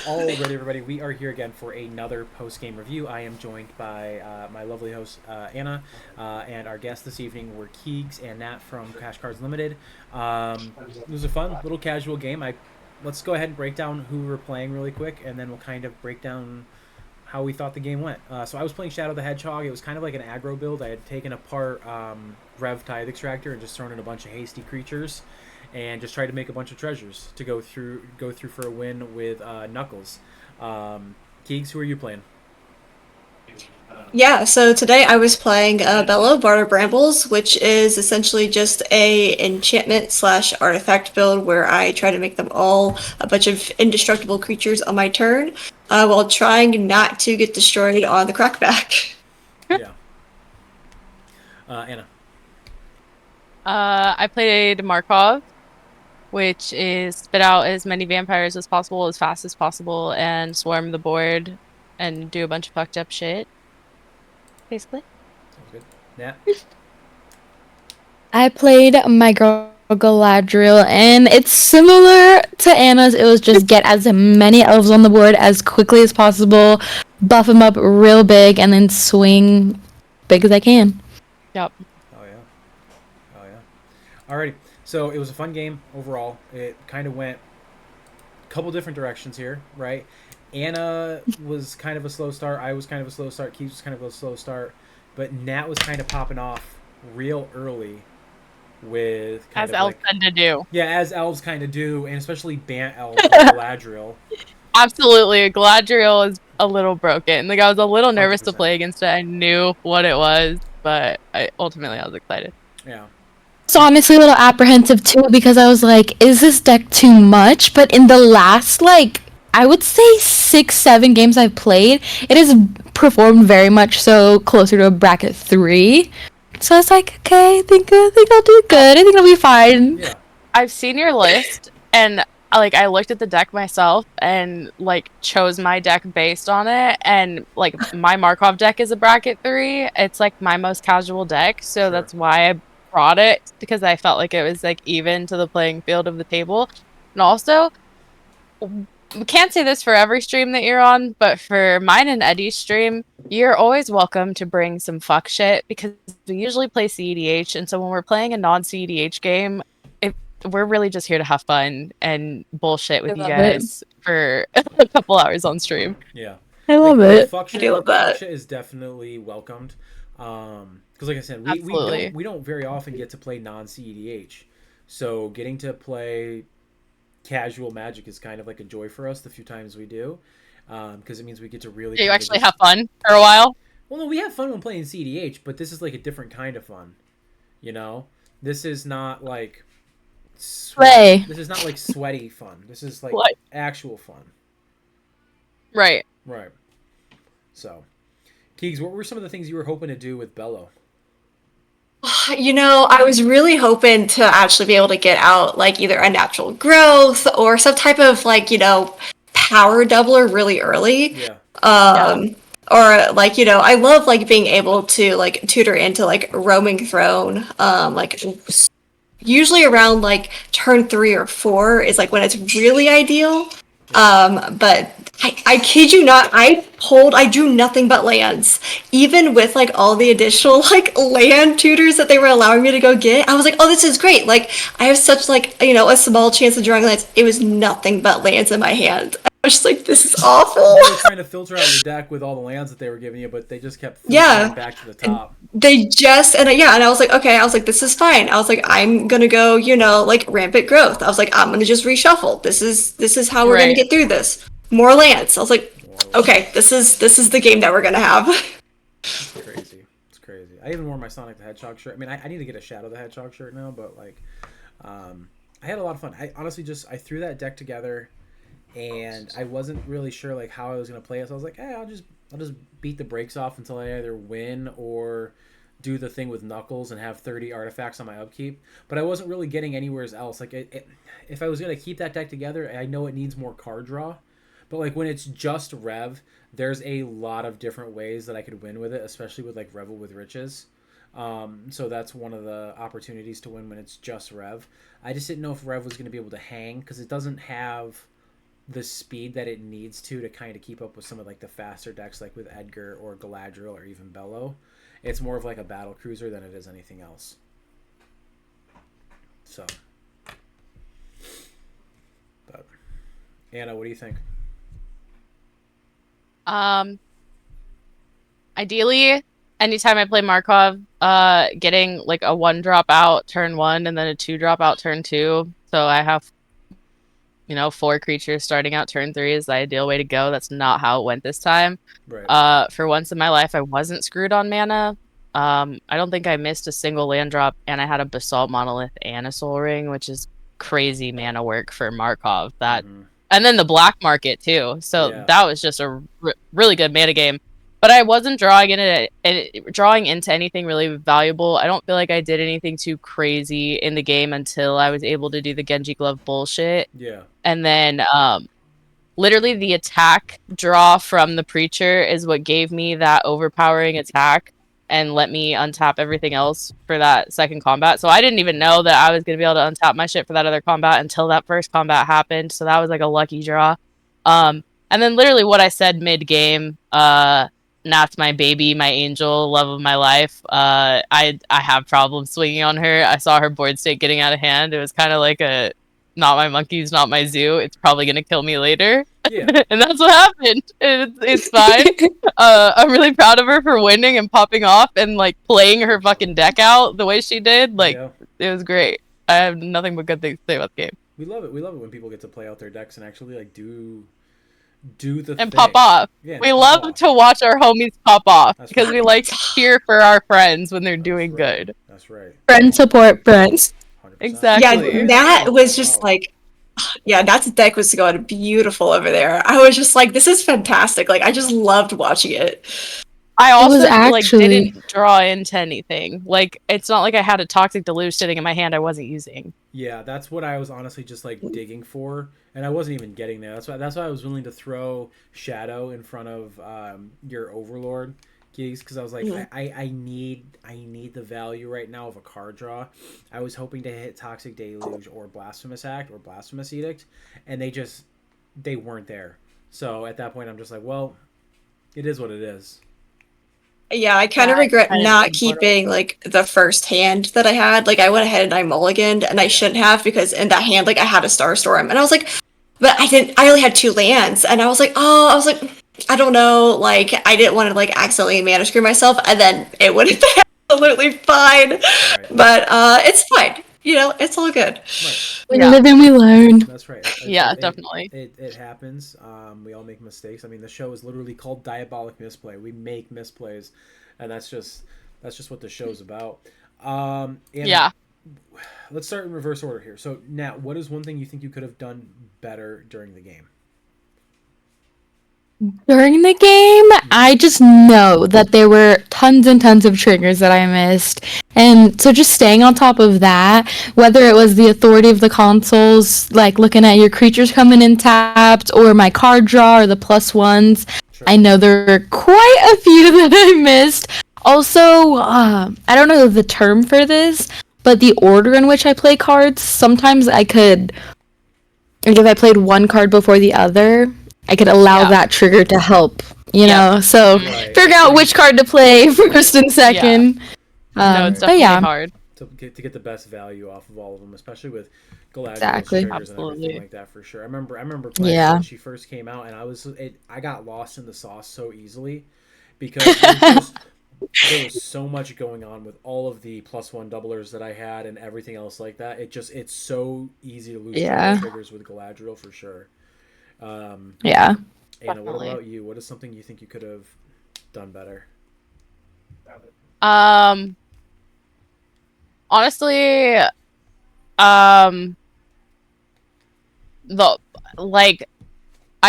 All right, everybody. We are here again for another post-game review. I am joined by my lovely host Anna, and our guests this evening were Keegs and Nat from Cash Cards Limited. It was a fun little casual game. Let's go ahead and break down who we were playing really quick, and then we'll kind of break down how we thought the game went. So I was playing Shadow the Hedgehog. It was kind of like an aggro build. I had taken apart Rev Tithe Extractor and just thrown in a bunch of hasty creatures, and just tried to make a bunch of treasures to go through for a win with Knuckles. Keegs, who are you playing? Yeah, so today I was playing Bello, Bard of Brambles, which is essentially just a enchantment slash artifact build where I try to make them all a bunch of indestructible creatures on my turn, while trying not to get destroyed on the crackback. Yeah, Anna. I played Markov, which is spit out as many vampires as possible, as fast as possible, and swarm the board and do a bunch of fucked up shit, basically. Sounds good. Nat. I played my girl Galadriel, and it's similar to Anna's. It was just get as many elves on the board as quickly as possible, buff them up real big, and then swing big as I can. Yep. Oh yeah. Oh yeah. Alrighty. So it was a fun game overall. It kind of went a couple different directions here, right? Anna was kind of a slow start. I was kind of a slow start. Keith was kind of a slow start, but Nat was kind of popping off real early with kind As of elves like, tend to do. yeah, as elves kind of do, and especially Bant elves like Galadriel. Absolutely. Galadriel is a little broken. Like, I was a little nervous to 100%. play against it. I knew what it was, but ultimately I was excited. Yeah. So honestly a little apprehensive too because I was like, is this deck too much? But in the last I would say 6-7 games I've played, it has performed very much so closer to a bracket 3. So I was like, okay, I think I'll do good. I think I'll be fine. Yeah. I've seen your list, and I looked at the deck myself and chose my deck based on it, and my Markov deck is a bracket 3. It's like my most casual deck, so Sure. that's why I brought it, because I felt like it was even to the playing field of the table. And also, we can't say this for every stream that you're on, but for mine and Eddy's stream, you're always welcome to bring some fuck shit, because we usually play CEDH, and so when we're playing a non-CEDH game, we're really just here to have fun and bullshit with I you love it. guys for a couple hours on stream. Yeah. I Like love like it. fuck I do shit. love Fuck that. shit is definitely welcomed. Because like I said, Absolutely. we don't very often get to play non CEDH, so getting to play casual Magic is kind of like a joy for us the few times we do, because it means we get to really Do you kind of actually just. have fun for a while? Well, no, we have fun when playing CEDH, but this is like a different kind of fun. You know, this is not like sweat. Play. This is not like sweaty fun. This is like What? actual fun. Right. Right. So, Keegs, what were some of the things you were hoping to do with Bello? I was really hoping to actually be able to get out either a natural growth or some type of power doubler really early. Yeah. Yeah. Or I love being able to tutor into roaming throne. Usually around turn 3 or 4 is when it's really ideal. But I kid you not, I drew nothing but lands. Even with all the additional land tutors that they were allowing me to go get, I was like, oh, this is great. I have such a small chance of drawing lands. It was nothing but lands in my hand. I was just like, this is awful. They were trying to filter out your deck with all the lands that they were giving you, but they just kept filtering Yeah. back to the top. And I was like, okay, I was like, this is fine. I was like, I'm gonna go, rampant growth. I was like, I'm gonna just reshuffle. This is how we're gonna Right. get through this. More lands. I was like, More okay, this is the game that we're gonna have. It's crazy. It's crazy. I even wore my Sonic the Hedgehog shirt. I mean, I need to get a Shadow the Hedgehog shirt now, but I had a lot of fun. I honestly I threw that deck together, and I wasn't really sure how I was gonna play it. So I was like, hey, I'll just beat the brakes off until I either win or do the thing with Knuckles and have 30 artifacts on my upkeep. But I wasn't really getting anywhere else. If I was gonna keep that deck together, I know it needs more card draw. But when it's just Rev, there's a lot of different ways that I could win with it, especially with Revel with Riches. So that's one of the opportunities to win when it's just Rev. I just didn't know if Rev was going to be able to hang because it doesn't have the speed that it needs to kind of keep up with some of like the faster decks, like with Edgar or Galadriel or even Bello. It's more of like a battle cruiser than it is anything else. So, but Anna, what do you think? Ideally, anytime I play Markov, getting like a 1 drop out turn 1 and then a 2 drop out turn 2. So I have, 4 creatures starting out turn 3 is the ideal way to go. That's not how it went this time. Right. For once in my life, I wasn't screwed on mana. I don't think I missed a single land drop, and I had a Basalt Monolith and a Soul Ring, which is crazy mana work for Markov. And then the black market too. So Yeah. that was just a really good meta game. But I wasn't drawing into anything really valuable. I don't feel like I did anything too crazy in the game until I was able to do the Genji Glove bullshit. Yeah. And then literally the attack draw from the Preacher is what gave me that overpowering attack and let me untap everything else for that second combat. So I didn't even know that I was going to be able to untap my shit for that other combat until that first combat happened. So that was like a lucky draw. And then literally what I said mid-game, Nat's my baby, my angel, love of my life. I have problems swinging on her. I saw her board state getting out of hand. It was kind of like a not my monkeys, not my zoo. It's probably gonna kill me later. Yeah. And that's what happened. It's fine. I'm really proud of her for winning and popping off and like playing her fucking deck out the way she did. Like It was great. I have nothing but good things to say about the game. We love it. We love it when people get to play out their decks and actually like do the and thing. Pop off. Yeah, we love to watch our homies pop off because we like to cheer for our friends when they're doing good. That's right. Friend support friends. 100%. Exactly. Yeah, that was just like, yeah, Nat's deck was going beautiful over there. I was just like, this is fantastic. Like, I just loved watching it. I also didn't draw into anything. Like, it's not like I had a Toxic Deluge sitting in my hand I wasn't using. Yeah, that's what I was honestly just like digging for, and I wasn't even getting there. That's why I was willing to throw Shadow in front of your Overlord, Keegs, because I was like, I need the value right now of a card draw. I was hoping to hit Toxic Deluge or Blasphemous Act or Blasphemous Edict, and they weren't there. So at that point, I'm just like, well, it is what it is. Yeah, I kind of regret not keeping like the first hand that I had. Like I went ahead and I mulliganed, and I shouldn't have because in that hand, like I had a Starstorm, and I was like, but I didn't. I only had 2 lands, and I was like, I don't know. Like I didn't want to like accidentally mana screw myself, and then it would have been absolutely fine. Right. But it's fine. It's all good. Right. We live and we learn. That's right. Definitely. It happens. We all make mistakes. I mean, the show is literally called Diabolic Misplay. We make misplays, and that's just what the show's about. Let's start in reverse order here. So, Nat, what is one thing you think you could have done better during the game? During the game, I just know that there were tons and tons of triggers that I missed. And so just staying on top of that, whether it was the authority of the consoles, like looking at your creatures coming in tapped, or my card draw, or the +1s, sure. I know there were quite a few that I missed. Also, I don't know the term for this, but the order in which I play cards, sometimes I could, like if I played one card before the other, I could allow that trigger to help, you know? So figure out which card to play first and second. No, it's definitely hard. To get the best value off of all of them, especially with Galadriel's triggers and everything like that, for sure. I remember playing when she first came out, and I got lost in the sauce so easily because there was so much going on with all of the +1 doublers that I had and everything else like that. It's so easy to lose triggers with Galadriel for sure. Anna, what about you? What is something you think you could have done better? Honestly, I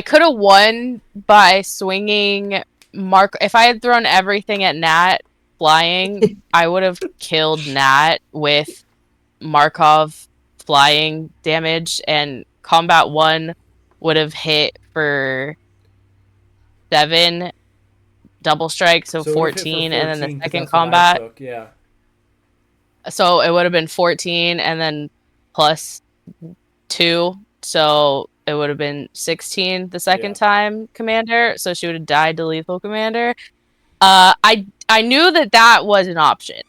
could have won by swinging if I had thrown everything at Nat flying, I would have killed Nat with Markov flying damage, and combat 1 would have hit for 7 double strike, so 14, and then the second combat. So it would have been 14 and then +2. So it would have been 16 the second time commander, so she would have died to lethal commander. I knew that was an option.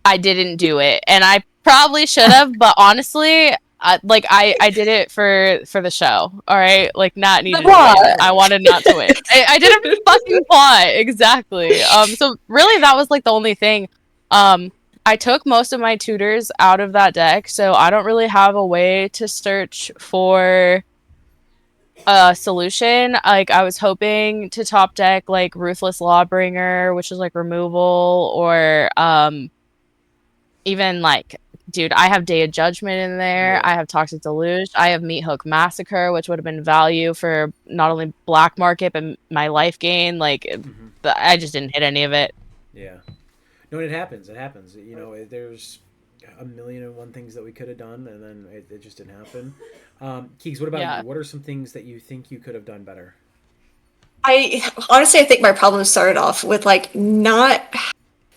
I didn't do it, and I probably should have, but honestly, I did it for the show. All right, like not needed to win. I wanted not to win. I did it for the fucking plot, exactly. So really, that was like the only thing. I took most of my tutors out of that deck, so I don't really have a way to search for a solution. Like I was hoping to top deck like Ruthless Lawbringer, which is like removal, or even like, dude, I have Day of Judgment in there. I have Toxic Deluge. I have Meat Hook Massacre, which would have been value for not only black market but my life gain. Like, I just didn't hit any of it. Yeah. No, it happens. It happens. You know, there's a million and one things that we could have done, and then it just didn't happen. Keegs, what about you? What are some things that you think you could have done better? I think my problem started off with like not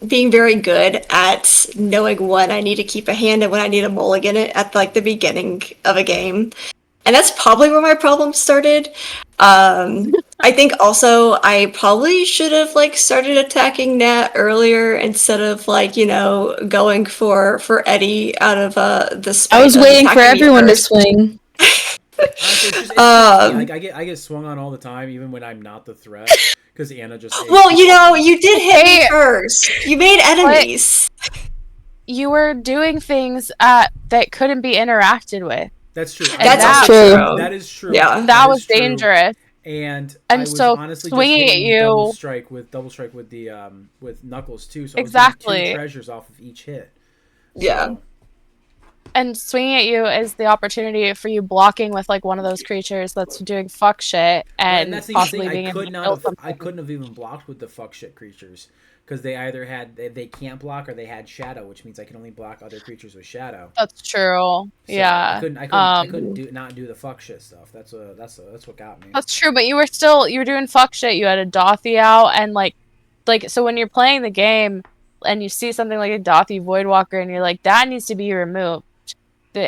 being very good at knowing when I need to keep a hand and when I need to mulligan it at like the beginning of a game. And that's probably where my problem started. I think also I probably should have like started attacking Nat earlier instead of like, you know, going for Eddy out of the spite. I was waiting for everyone to swing. Honestly, it's like I get swung on all the time, even when I'm not the threat, because Anna just. Well, you know, you did hit me first. You made enemies. You were doing things that couldn't be interacted with. That's true. That's true. That is true. Yeah, that was dangerous. And I was so honestly swinging just at you, double strike with the with Knuckles too. So exactly, I was getting 2 treasures off of each hit. Yeah. And swinging at you is the opportunity for you blocking with like one of those creatures that's doing fuck shit and that's possibly being able to kill something. I couldn't have even blocked with the fuck shit creatures because they either had they can't block or they had shadow, which means I can only block other creatures with shadow. That's true. So yeah. I couldn't not do the fuck shit stuff. That's what got me. That's true, but you were doing fuck shit. You had a Dothy out and like so when you're playing the game and you see something like a Dothy Voidwalker and you're like, that needs to be removed.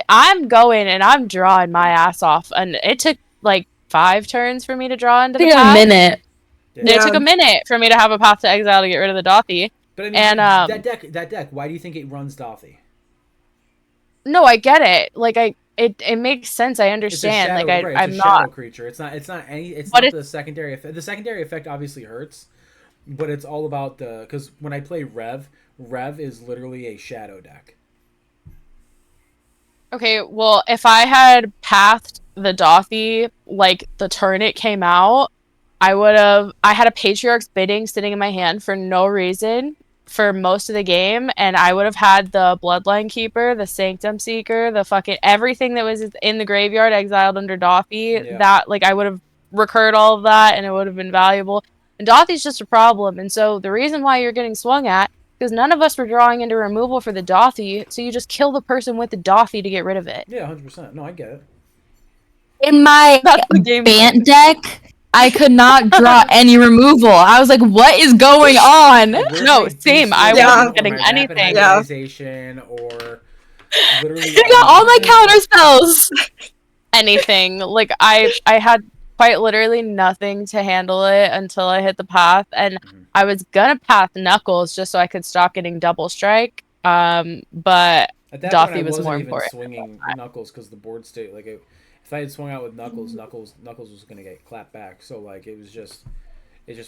I'm going and I'm drawing my ass off, and it took like 5 turns for me to draw into the path. A minute. Yeah. It took a minute for me to have a path to exile to get rid of the Dothy. But I mean, and that deck. Why do you think it runs Dothy? No, I get it. Like it makes sense. I understand. Shadow, like right. I'm it's a not shadow creature. It's not the secondary effect. The secondary effect obviously hurts, but it's all about because when I play Rev is literally a shadow deck. Okay, well, if I had pathed the Dothy, like, the turn it came out, I had a Patriarch's Bidding sitting in my hand for no reason for most of the game, and I would have had the Bloodline Keeper, the Sanctum Seeker, the fucking everything that was in the graveyard exiled under Dothy, that, like, I would have recurred all of that, and it would have been valuable. And Dothy's just a problem, and so the reason why you're getting swung at because none of us were drawing into removal for the Dothy, so you just kill the person with the Dothy to get rid of it. Yeah, 100%. No, I get it. In my Bant deck, I could not draw any removal. I was like, what is going on? No, same. I wasn't getting anything. Or literally I got all my counter spells. Anything. Like, I had quite literally nothing to handle it until I hit the path, and I was gonna path Knuckles just so I could stop getting double strike, but Dothy was more important. Swinging Knuckles because the board state, like if I had swung out with Knuckles was gonna get clapped back. So like it just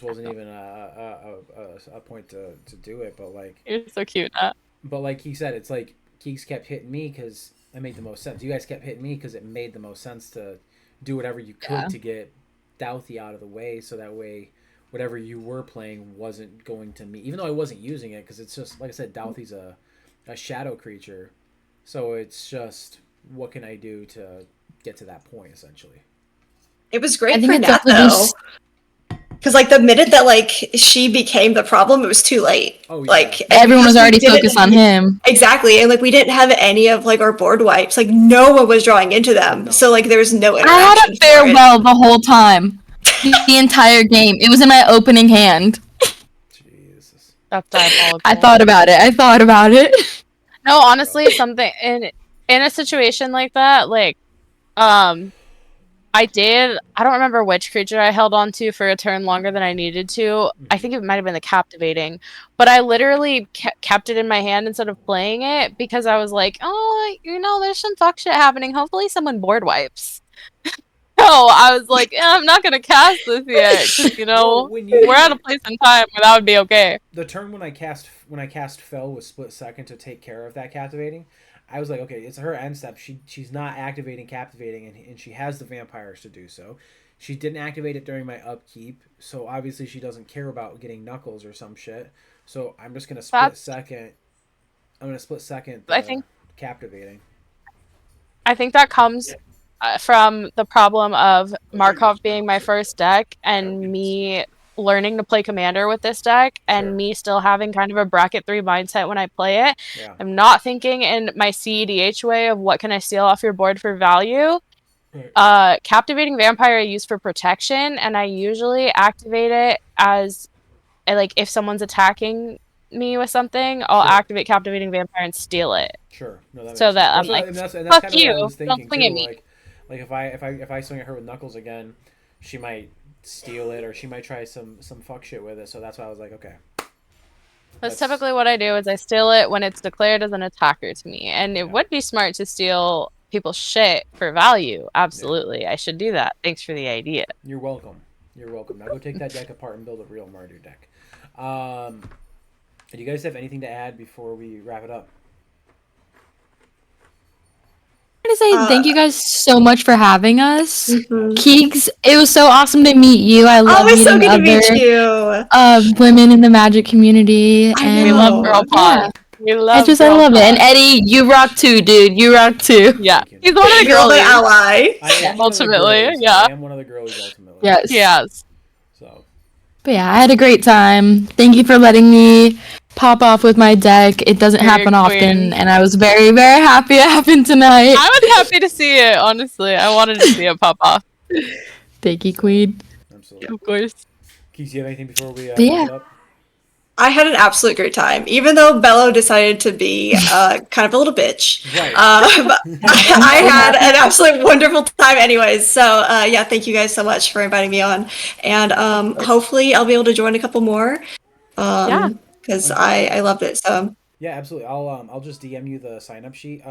wasn't even a point to do it. But like you're so cute, Nat. But like he said, it's like Keegs kept hitting me because it made the most sense. You guys kept hitting me because it made the most sense to do whatever you could to get Dothy out of the way, so that way whatever you were playing wasn't going to me. Even though I wasn't using it, because it's just, like I said, Dothy's a shadow creature. So it's just, what can I do to get to that point, essentially? It was great for Nat, though. Because, like, the minute that, like, she became the problem, it was too late. Oh, yeah. Like, everyone was already focused on him. Exactly. And, like, we didn't have any of, like, our board wipes. Like, no one was drawing into them. No. So, like, there was no interaction. I had a farewell the whole time. The entire game. It was in my opening hand. Jesus. That's diabolical. I thought about it. No, honestly, something in a situation like that, like, I did. I don't remember which creature I held on to for a turn longer than I needed to. I think it might have been the captivating, but I literally kept it in my hand instead of playing it because I was like, oh, there's some fuck shit happening. Hopefully, someone board wipes. So I was like, I'm not gonna cast this yet because Well, we're at a place in time where that would be okay. The turn when I cast Fell with split second to take care of that captivating, I was like, okay, it's her end step. She's not activating captivating, and she has the vampires to do so. She didn't activate it during my upkeep, so obviously she doesn't care about getting knuckles or some shit. So I'm just gonna split second. I'm gonna split second. I think captivating. I think that comes from the problem of Markov being my first deck and me learning to play Commander with this deck and me still having kind of a bracket 3 mindset when I play it. Yeah. I'm not thinking in my CEDH way of what can I steal off your board for value. Captivating Vampire I use for protection, and I usually activate it as like if someone's attacking me with something, I'll activate Captivating Vampire and steal it. Sure. No, that so that sense. I'm like, that's fuck kind of you! What I was thinking Don't swing too. at me. Like if I swing at her with Knuckles again, she might steal it or she might try some fuck shit with it. So that's why I was like, okay. That's typically what I do is I steal it when it's declared as an attacker to me. And it would be smart to steal people's shit for value. Absolutely. I should do that. Thanks for the idea. You're welcome. You're welcome. Now go take that deck apart and build a real Mardu deck. Do you guys have anything to add before we wrap it up? I'm gonna say thank you guys so much for having us. Mhm. Keegs, it was so awesome to meet you. I love Always so meeting good to meet other you. women in the Magic community. I And We love know. Girl Pod. We love I Girl love it. Pod. And Eddie, you rock too, dude. You rock too. Yeah. Thank you. He's one of the You're the girlies. ally. I am one of the Ultimately, girlies. yeah. I am one of the girlies ultimately. Yes. Yes. So. But yeah, I had a great time. Thank you for letting me pop off with my deck. It doesn't You're happen a often, queen. and I was very, very happy it happened tonight. I was happy to see it, honestly. I wanted to see it pop off. Thank you, Queen. Absolutely. Of course. Keith, do you have anything before we wrap Yeah. it up? I had an absolute great time, even though Bello decided to be kind of a little bitch. Right. I had an absolute wonderful time, anyways. So yeah, thank you guys so much for inviting me on, and hopefully I'll be able to join a couple more. Because I loved it. So Yeah, absolutely. I'll just DM you the sign up sheet.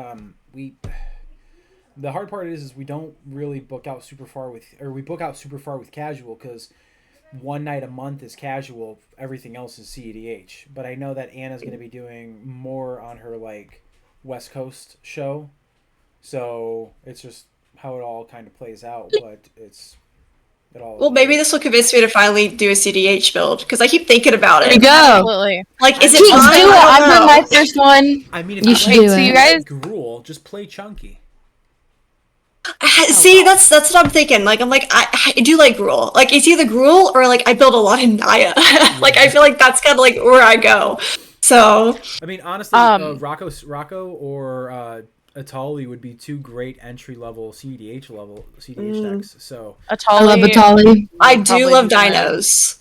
The hard part is we don't really book out super far with casual because one night a month is casual, everything else is CEDH. But I know that Anna's going to be doing more on her like West Coast show, so it's just how it all kind of plays out. But well, maybe this will convince me to finally do a CDH build because I keep thinking about There you it. go. Absolutely. Like, is it Keegs, time? do it. I I'm don't doing know. my first one. I mean, if You should like do so it. you guys Gruul, just play chunky. See, that's what I'm thinking. Like, I'm like, I do like Gruul. Like, it's either Gruul or like I build a lot in Naya. Like, I feel like that's kind of like where I go. So, I mean, honestly, Rocco or Atali would be two great entry level CDH decks. So I love Atali. Atali. I do Probably love be the move. dinos.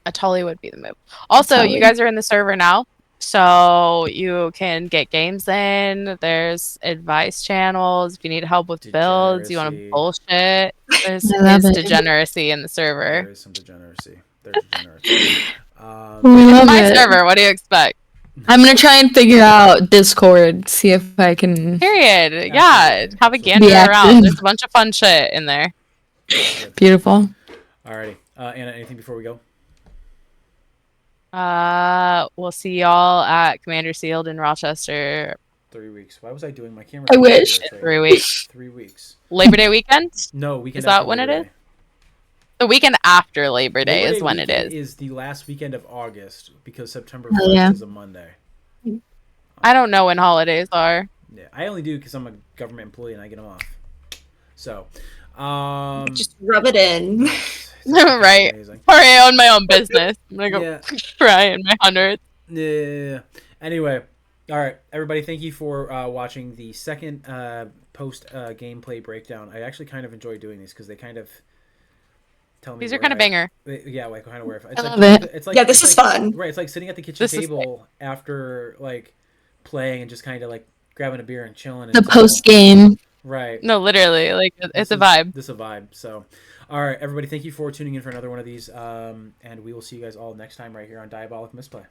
Atali would be the move. Also, Atali. you guys are in the server now, so you can get games in. There's advice channels. If you need help with builds, you want to Degeneracy. bullshit. There's I love it. degeneracy in the server. there is some degeneracy. There's degeneracy. We love My it. server. What do you expect? I'm gonna try and figure out Discord, see if I can. Period. Yeah, have a Be gander active. around. There's a bunch of fun shit in there. Beautiful. Alrighty. Anna, anything before we go? We'll see y'all at Commander Sealed in Rochester 3 weeks. Why was I doing my camera? I wish. 3 weeks. 3 weeks. Labor Day weekend? No, weekend. Is that after when it Labor is? The weekend after Labor Day Labor is when it weekend is. Is the last weekend of August because September Oh, 1st yeah. is a Monday. I don't know when holidays are. Yeah, I only do because I'm a government employee and I get them off. So, Just rub it in. it's Right. amazing. Or I own my own business. I'm gonna go Yeah. cry in my hundreds. Yeah. Anyway, all right, everybody. Thank you for watching the second post gameplay breakdown. I actually kind of enjoy doing these because they kind of tell me. These are where kind of banger. Yeah, like kind of where. I love it. It's like Yeah, this it's is like- fun. Right, it's like sitting at the kitchen This is table after like playing and just kind of like grabbing a beer and chilling. The until- post game. Right. No, literally, like it's a vibe. This is a vibe. So, all right, everybody, thank you for tuning in for another one of these. And we will see you guys all next time right here on Diabolic Misplay.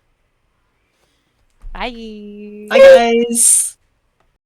Bye. Bye, guys.